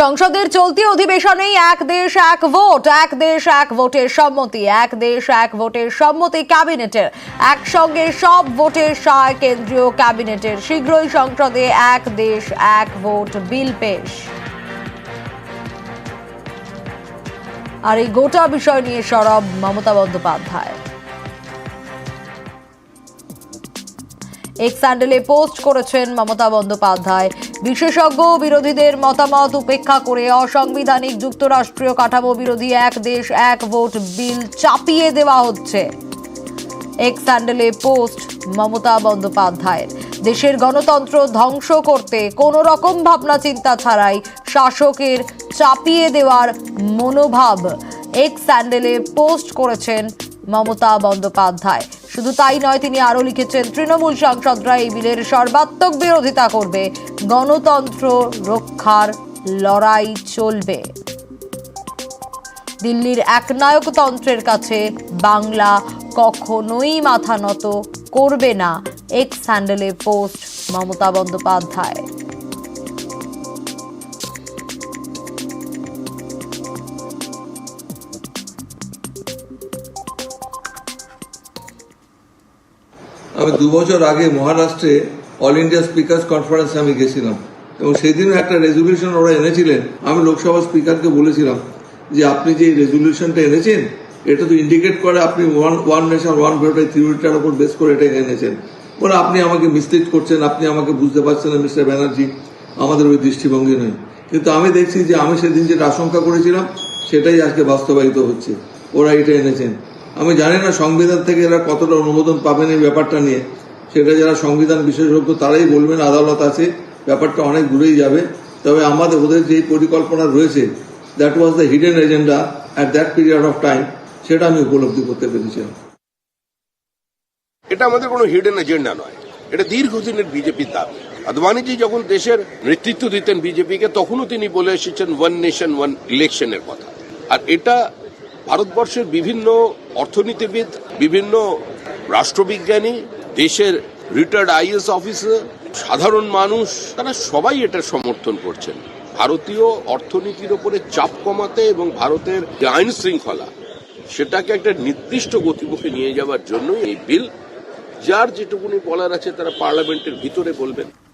সংসদের চলতি অধিবেশনেই এক দেশ এক ভোট, এক দেশ এক ভোটের সম্মতি, এক দেশ এক ভোটের সম্মতি ক্যাবিনেটের। একসঙ্গে সব ভোটের সায় কেন্দ্রীয় ক্যাবিনেটের। শীঘ্রই সংসদে এক দেশ এক ভোট বিল পেশ। আর এই গোটা বিষয় নিয়ে সরব মমতা বন্দ্যোপাধ্যায়। এক্স হ্যান্ডেলে পোস্ট করেছেন মমতা বন্দ্যোপাধ্যায়, বিশেষজ্ঞ বিরোধীদের মতামত উপেক্ষা করে অসাংবিধানিক যুক্তরাষ্ট্রীয় কাঠামো বিরোধী এক দেশ এক ভোট বিল চাপিয়ে দেওয়া হচ্ছে। এক্স হ্যান্ডেলে পোস্ট মমতা বন্দ্যোপাধ্যায়ের। দেশের গণতন্ত্র ধ্বংস করতে কোনো রকম ভাবনা চিন্তা ছাড়াই শাসকের চাপিয়ে দেওয়ার মনোভাব এক্স হ্যান্ডেলে পোস্ট করেছেন মমতা বন্দ্যোপাধ্যায়। শুধু তাই নয়, তিনি আরো লিখেছেন, তৃণমূল সাংসদরা এই বিলের সর্বাত্মক বিরোধিতা করবে, গণতন্ত্র রক্ষার লড়াই চলবে। দিল্লির একনায়কতন্ত্রের কাছে বাংলা কখনোই মাথা নত করবে না, এক্স হ্যান্ডেলে পোস্ট মমতা বন্দ্যোপাধ্যায়। আমি 2 বছর আগে মহারাষ্ট্রে অল ইন্ডিয়া স্পিকার্স কনফারেন্সে আমি গেছিলাম এবং সেদিনও একটা রেজলিউশন ওরা এনেছিলেন। আমি লোকসভা স্পিকারকে বলেছিলাম যে আপনি যে রেজলিউশনটা এনেছেন এটা তো ইন্ডিকেট করে আপনি ওয়ান নেশন ওয়ান ভোট থিওরিটার উপর বেস করে এটা এনেছেন। ওরা আপনি আমাকে মিসলিড করছেন, আপনি আমাকে বুঝতে পারছেন না মিস্টার ব্যানার্জি, আমাদের ওই দৃষ্টিভঙ্গি নয়। কিন্তু আমি দেখছি যে আমি সেদিন যেটা আশঙ্কা করেছিলাম সেটাই আজকে বাস্তবায়িত হচ্ছে। ওরা এটা এনেছেন। আমি জানি না সংবিধান থেকে এরা কতটা অনুমোদন পাবেন এই ব্যাপারটা নিয়ে, সেটা যারা সংবিধান বিশেষজ্ঞ তারাই বলবেন, আদালত আছে, ব্যাপারটা অনেক দূরেই যাবে। তবে আমাদের ওদের যে পরিকল্পনা রয়েছে, that was the hidden agenda at that period of time, সেটা আমি উপলব্ধি করতে পেরেছিলাম। এটা আমাদের কোনো হিডেন এজেন্ডা নয়, এটা দীর্ঘদিনের বিজেপির দাবি। আদবানিজি যখন দেশের নেতৃত্ব দিতেন বিজেপিকে, তখনও তিনি বলে এসেছেন ওয়ান নেশন ওয়ান ইলেকশনের কথা। আর এটা ভারতবর্ষের বিভিন্ন অর্থনীতিবিদ, বিভিন্ন রাষ্ট্রবিজ্ঞানী, দেশের রিটায়ার্ড আইএএস অফিসার, সাধারণ মানুষ, তারা সবাই এটা সমর্থন করছেন। ভারতীয় অর্থনীতির উপরে চাপ কমাতে এবং ভারতের যে আইন শৃঙ্খলা সেটাকে একটা নির্দিষ্ট গতিমুখে নিয়ে যাওয়ার জন্য এই বিল, যার যেটুকুনি বলার আছে তারা পার্লামেন্টের ভিতরে বলবেন।